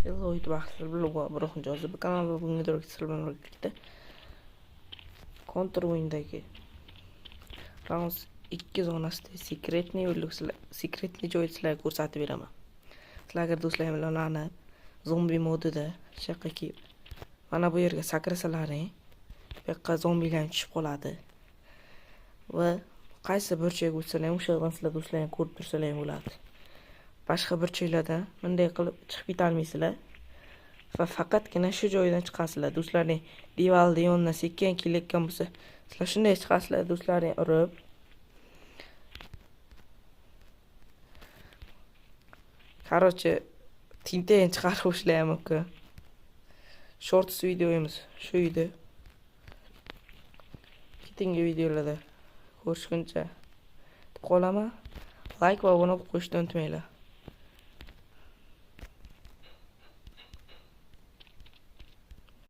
Hello YouTube axir bilan biroq jozib kanalda bunga to'g'ri sizlar bilan birlikda Counter o'yinidagi round 2 zonasida sekretni joyni sizlarga ko'rsatib beraman. Sizlarga do'stlarim bilan o'ynab zombi modida shaqaki mana bu yerga sakrasalaring, bu yoqqa zombilar tushib qoladi. Va qaysi burchak bo'lsa ham o'sha yerdan sizlar do'stlaring ko'rib tursalar bo'ladi. Boshqa burchaklardan bunday qilib chiqib ketolmaysizlar. Va faqatgina shu joydan chiqasizlar. Do'stlaring divalni yonidan sekin kelayotgan bo'lsa, sizlar shunday chiqasizlar, do'stlaring urib. Короче, tintayin chiqarib o'shlar ham mumkin. Shorts videomiz shu edi. Ketingi videolarda ko'rishguncha qolaman. Like va obuna bo'lib qo'yishni unutmanglar.